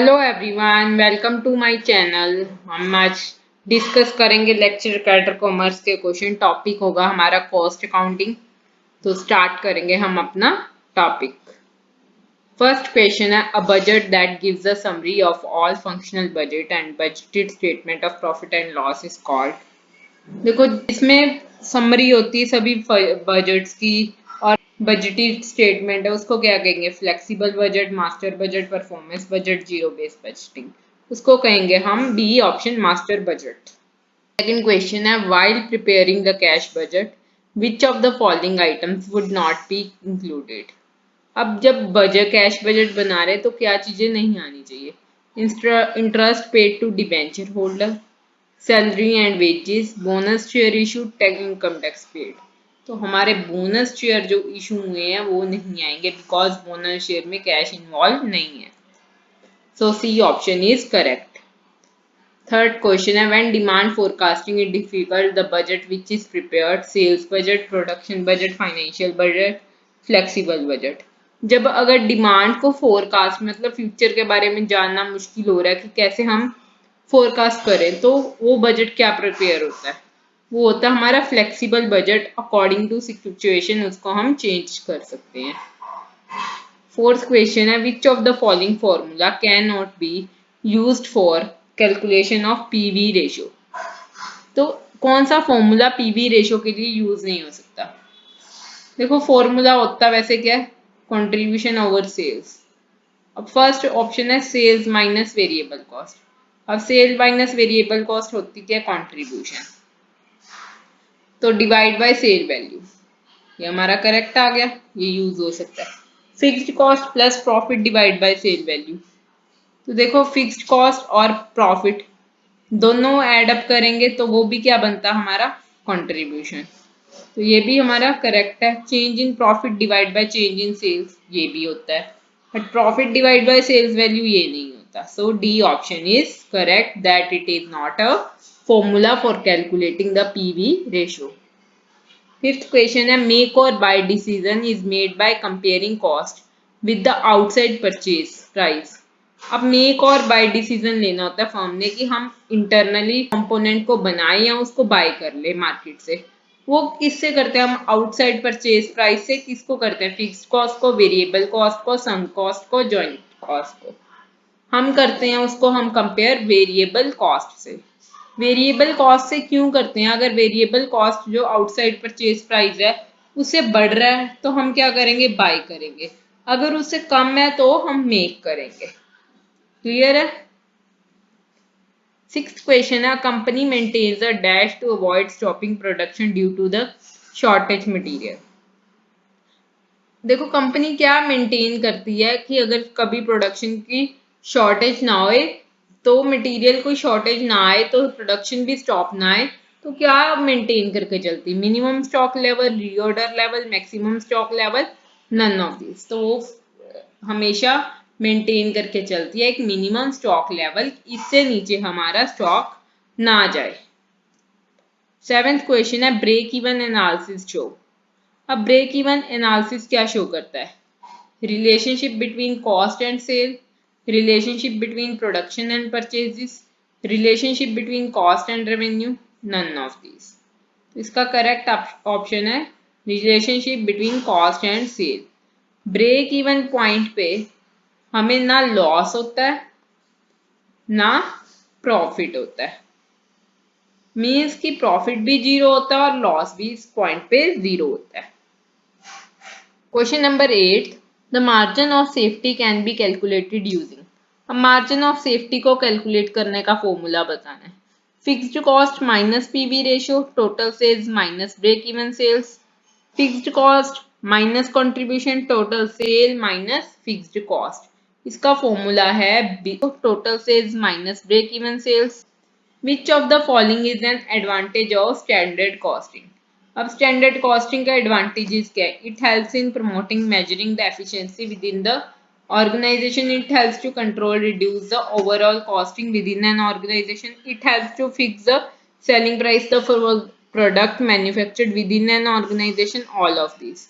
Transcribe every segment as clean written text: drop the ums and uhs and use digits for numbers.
Hello everyone, welcome to my channel. हम आज discuss करेंगे लेक्चर कैडर कॉमर्स के क्वेश्चन। टॉपिक होगा हमारा कॉस्ट अकाउंटिंग। तो स्टार्ट करेंगे हम अपना टॉपिक। फर्स्ट क्वेश्चन है, a budget that gives a summary of all functional budget and budgeted statement of profit and loss is called. देखो, इसमें समरी होती है सभी बजट्स की और बजटेड स्टेटमेंट है उसको क्या कहेंगे? Flexible budget, master budget, performance budget, zero based budgeting. उसको कहेंगे हम B option, master budget. Second question है, while preparing the cash budget which of the following items would not be included. अब जब बजट कैश बजट बना रहे तो क्या चीजें नहीं आनी चाहिए? Interest paid to debenture holder, salary and wages, bonus share issue, income tax paid. तो हमारे बोनस शेयर जो इशू हुए हैं वो नहीं आएंगे बिकॉज बोनस शेयर में कैश इन्वॉल्व नहीं है। So C option is correct. Third question है, when demand forecasting is difficult the budget which is prepared, sales budget, production budget, financial budget, flexible budget. जब अगर डिमांड को forecast मतलब future के बारे में जानना मुश्किल हो रहा है कि कैसे हम फोरकास्ट करें, तो वो बजट क्या प्रिपेयर होता है? वो होता है हमारा flexible budget. According to situation उसको हम चेंज कर सकते हैं। फोर्थ क्वेश्चन है, which of the following formula can not be used for calculation of PV ratio. तो कौन सा फॉर्मूला पीवी रेशियो के लिए यूज नहीं हो सकता? देखो, फॉर्मूला होता वैसे क्या है? Contribution over sales. अब फर्स्ट ऑप्शन है सेल्स माइनस वेरिएबल कॉस्ट। अब सेल माइनस वेरिएबल कॉस्ट होती क्या? कंट्रीब्यूशन। तो डिवाइड बाय सेल वैल्यू, ये हमारा करेक्ट आ गया, ये यूज हो सकता है। Fixed cost plus profit divide by sale value. तो देखो, फिक्स्ड कॉस्ट और प्रॉफिट दोनों ऐड अप करेंगे तो वो भी क्या बनता है? हमारा कंट्रीब्यूशन। तो ये भी हमारा करेक्ट है। Change in profit divide by change in sales, ये भी होता है, but profit divide by sales value ये नहीं होता। So D option is correct, that it is not a formula for calculating the PV ratio. Fifth question है, make or buy decision is made by comparing cost with the outside purchase price. अब make or buy decision लेना होता है firm ने कि हम internally component को बनाए या उसको बाय कर ले मार्केट से। वो किससे करते हैं? हम आउटसाइड परचेज प्राइस से। किसको करते हैं? फिक्स्ड कॉस्ट को, वेरिएबल कॉस्ट को, सम कॉस्ट को, जॉइंट कॉस्ट को। हम करते हैं उसको हम कंपेयर वेरिएबल कॉस्ट से। वेरिएबल कॉस्ट से क्यों करते हैं? अगर वेरिएबल कॉस्ट जो आउटसाइड परचेज प्राइस है उससे बढ़ रहा है तो हम क्या करेंगे? बाय करेंगे। अगर उससे कम है तो हम मेक करेंगे। क्लियर है? सिक्स्थ क्वेश्चन है, company maintains a dash to avoid stopping production due to the shortage material. देखो, कंपनी क्या मेंटेन करती है कि अगर कभी प्रोडक्शन की शॉर्टेज ना होए, तो मटेरियल कोई शॉर्टेज ना आए तो प्रोडक्शन भी स्टॉप ना आए, तो क्या मेंटेन करके चलती? Minimum stock level, reorder level, maximum stock level, none of this. तो वो हमेशा मेंटेन करके चलती है एक मिनिमम स्टॉक लेवल, इससे नीचे हमारा स्टॉक ना जाए। सेवेंथ क्वेश्चन है, ब्रेक इवन एनालिसिस शो। अब ब्रेक इवन एनालिसिस क्या शो करता है? Relationship between cost and sale, relationship between production and purchases, relationship between cost and revenue, none of this. तो इसका करेक्ट ऑप्शन है relationship between cost and sale. Break even point पे हमें ना loss होता है ना प्रॉफिट होता है। मीन्स कि प्रॉफिट भी जीरो होता है और लॉस भी इस पॉइंट पे जीरो होता है। Question number 8, the margin of safety can be calculated using. अब मार्जिन ऑफ सेफ्टी को कैलकुलेट करने का फॉर्मूला बताना है। Fixed cost minus PV ratio, total sales minus break even sales, fixed cost minus contribution, total sale minus fixed cost. इसका formula है total sales minus break even sales. Which of the following is an advantage of standard costing. अब standard costing का advantages क्या है? It helps in promoting measuring the efficiency with in the organization. It helps to control reduce the overall costing within an organization. It helps to fix the selling price the product manufactured within an organization. All of these।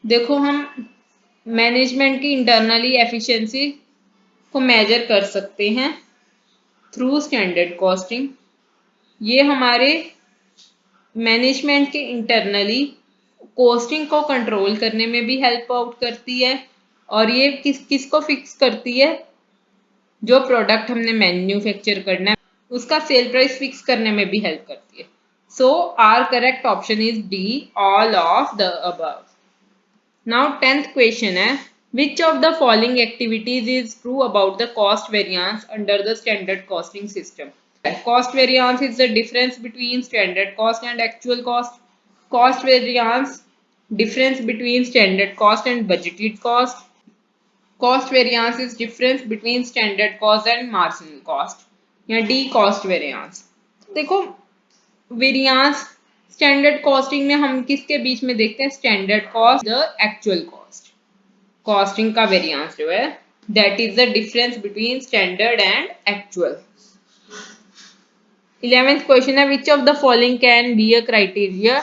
देखो, हम management की internally efficiency को major कर सकते हैं through standard costing. ये हमारे management के इंटरनली कॉस्टिंग को कंट्रोल करने में भी हेल्प आउट करती है, और ये किसको फिक्स करती है, जो प्रोडक्ट हमने मैन्युफैक्चर करना है उसका सेल प्राइस फिक्स करने में भी हेल्प करती है। So our correct option is D, all of the above. Now 10th question है, which of the following activities is true about the cost variance under the standard costing system? Cost variance is the difference between standard cost and actual cost. Cost variance, difference between standard cost and budgeted cost. Cost variance is difference between standard cost and marginal cost, या D cost variance। देखो variance standard costing में हम किसके बीच में देखते हैं, standard cost the actual cost. Costing का वेरियांस जो है that is the difference between standard and actual. 11th question है, which of the following can be a criteria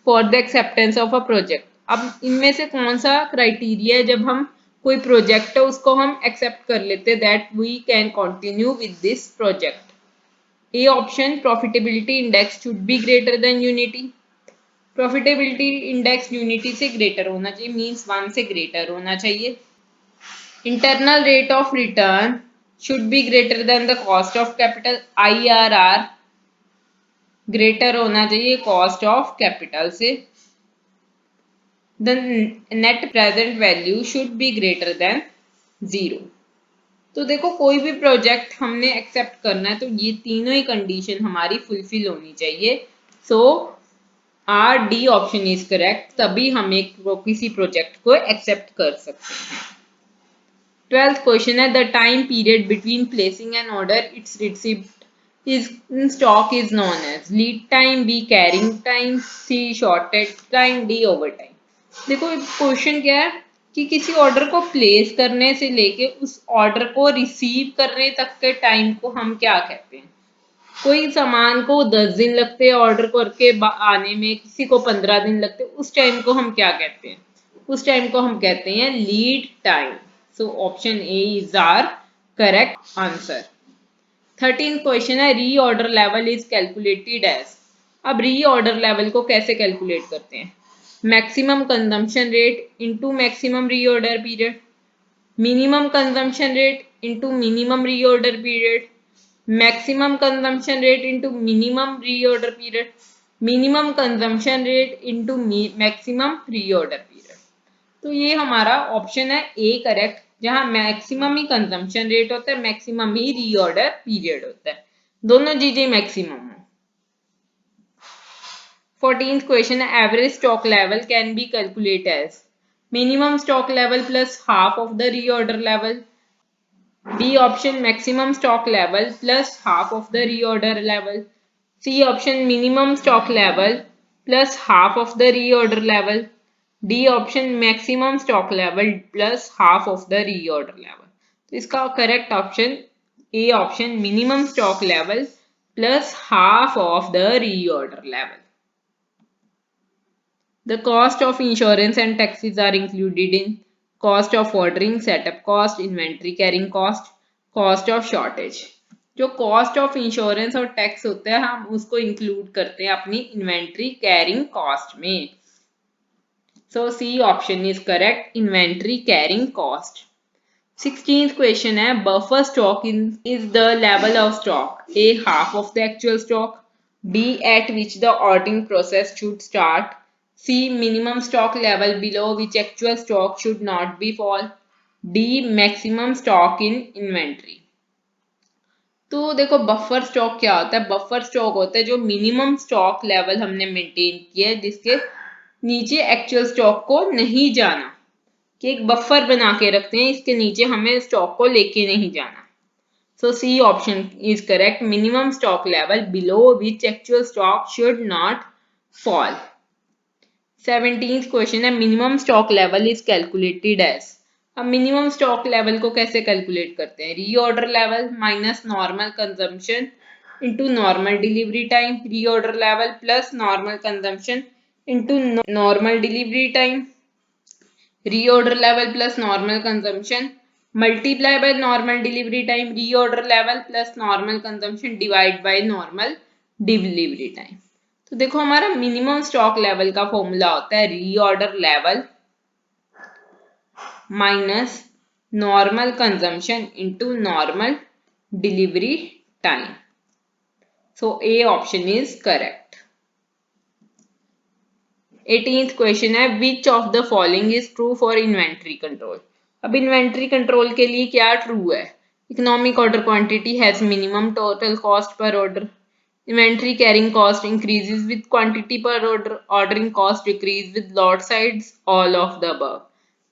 for the acceptance of a project. अब इनमें से कौन सा criteria है जब हम कोई प्रोजेक्ट है उसको हम एक्सेप्ट कर लेते हैं that we can continue with this project. A option, profitability index should be greater than unity। Profitability index unity से greater होना चाहिए, means 1 से greater होना चाहिए। Internal rate of return should be greater than the cost of capital। IRR greater होना चाहिए cost of capital से। The net present value should be greater than 0। तो देखो कोई भी प्रोजेक्ट हमने एक्सेप्ट करना है तो ये तीनों ही कंडीशन हमारी फुलफिल होनी चाहिए। So our D option is correct, तभी हम किसी प्रोजेक्ट को एक्सेप्ट कर सकते हैं। 12th क्वेश्चन है, the time period between placing an order its receipt is in stock is known as lead time, B carrying time, C shortage time, D over time. देखो question क्या है कि किसी ऑर्डर को प्लेस करने से लेके उस ऑर्डर को रिसीव करने तक के टाइम को हम क्या कहते हैं। कोई सामान को 10 दिन लगते हैं ऑर्डर करके आने में, किसी को 15 दिन लगते हैं, उस टाइम को हम क्या कहते हैं, उस टाइम को हम कहते हैं lead time. So option A is our correct answer. 13th question है, reorder level is calculated as. अब रीऑर्डर लेवल को कैसे कैलकुलेट करते हैं, maximum consumption rate into maximum reorder period, minimum consumption rate into minimum reorder period, maximum consumption rate into minimum reorder period, minimum consumption rate into maximum reorder period. तो ये हमारा option है A correct, जहां maximum ही consumption rate होता है, maximum ही reorder period होता है, दोनों चीजें मैक्सिमम हो। 14th क्वेश्चन है, average stock level can be calculate as minimum stock level plus half of the reorder level, B option maximum stock level plus half of the reorder level, C option minimum stock level plus half of the reorder level, D option maximum stock level plus half of the reorder level. तो इसका correct option A option minimum stock level plus half of the reorder level. The cost of insurance and taxes are included in cost of ordering, setup cost, inventory carrying cost, cost of shortage। जो cost of insurance और tax होता है हम उसको include करते हैं अपनी inventory carrying cost में। So C option is correct, inventory carrying cost। 16th question है, buffer stock is the level of stock, A half of the actual stock, B at which the ordering process should start, C minimum stock level below which actual stock should not be fall, D maximum stock in inventory। तो देखो buffer stock क्या होता है, buffer stock होता है जो minimum stock level हमने maintain किया है जिसके नीचे एक्चुअल स्टॉक को नहीं जाना, कि एक बफर बना के रखते हैं इसके नीचे हमें स्टॉक को लेके नहीं जाना। So C option is correct, minimum stock level below which actual stock should not fall. 17th question है, minimum stock level is calculated as. अब मिनिमम स्टॉक लेवल को कैसे कैलकुलेट करते हैं, reorder level minus normal consumption into normal delivery time, reorder level plus normal consumption into normal delivery time, reorder level plus normal consumption multiply by normal delivery time reorder level plus normal consumption divide by normal delivery time. तो देखो हमारा minimum stock level का formula होता है reorder level minus normal consumption into normal delivery time. So A option is correct. 18th question है which of the following is true for inventory control. अब inventory control के लिए क्या true है? Economic order quantity has minimum total cost per order, inventory carrying cost increases with quantity per order, ordering cost decrease with lot size, all of the above.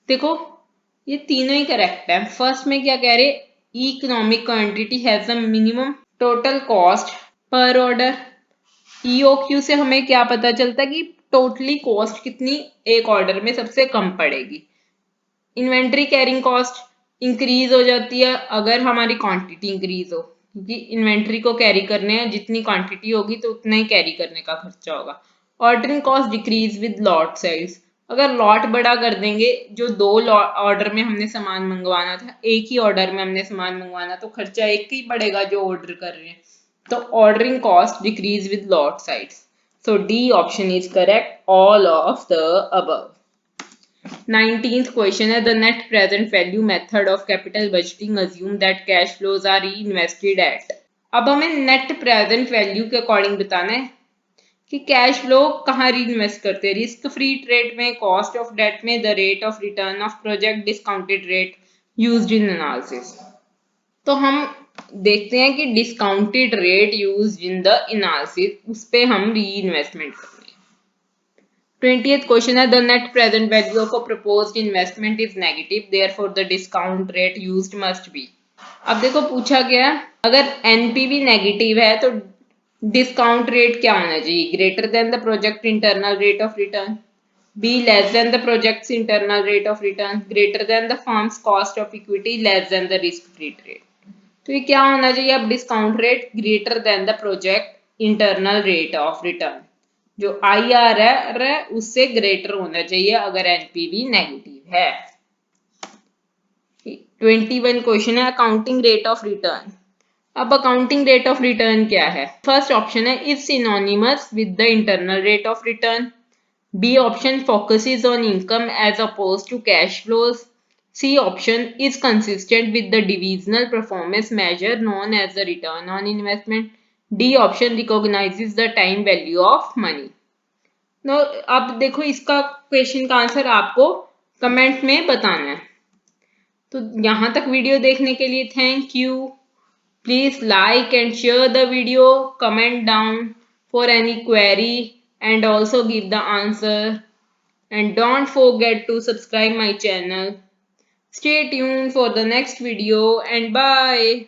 देखो ये तीनों ही correct है। First में क्या कह रहे, economic quantity has the minimum total cost per order. EOQ से हमें क्या पता चलता है कि टोटली कॉस्ट कितनी एक ऑर्डर में सबसे कम पड़ेगी। इन्वेंट्री कैरिंग कॉस्ट इंक्रीज हो जाती है अगर हमारी क्वांटिटी इंक्रीज हो, क्योंकि इन्वेंट्री को कैरी करने हैं जितनी क्वांटिटी होगी तो उतना ही कैरी करने का खर्चा होगा। Ordering cost decrease with lot size, अगर लॉट बड़ा कर देंगे, जो दो ऑर्डर में हमने सामान मंगवाना था एक ही ऑर्डर में हमने सामान मंगवाना, तो खर्चा एक ही पड़ेगा जो ऑर्डर कर रहे हैं। तो ordering cost decrease with lot size. So D option is correct, all of the above. 19th question है the net present value method of capital budgeting assume that cash flows are reinvested at। अब हमें net present value के according बताना है कि cash flow कहाँ री invest करते हैं, रिस्क फ्री रेट में, कॉस्ट ऑफ डेट में, the rate of return of project, discounted rate used in analysis. तो हम देखते हैं कि discounted rate used in the analysis उस पे हम री इन्वेस्टमेंट करते हैं। 20th क्वेश्चन है the net present value of a proposed investment is negative therefore the discount rate used must be. अब देखो पूछा गया अगर एनपीवी नेगेटिव है तो डिस्काउंट रेट क्या होना चाहिए, greater than the project internal rate of return, be less than the projects internal rate of return, greater than the firms cost of equity, less than the risk free rate. तो ये क्या होना चाहिए अब discount rate greater than the project internal rate of return, जो IR है उससे greater होना चाहिए अगर एनपीवी नेगेटिव है। 21 क्वेश्चन है अकाउंटिंग रेट ऑफ रिटर्न। अब अकाउंटिंग रेट ऑफ रिटर्न क्या है? फर्स्ट ऑप्शन है is synonymous with the internal rate of return, B option focuses on income as opposed to cash flows, C option is consistent with the divisional performance measure known as the return on investment, D option recognizes the time value of money। तो अब देखो इसका question का answer आपको comment में बताना है। तो यहाँ तक वीडियो देखने के लिए thank you. Please like and share the video, comment down for any query and also give the answer, and don't forget to subscribe my channel. Stay tuned for the next video and bye.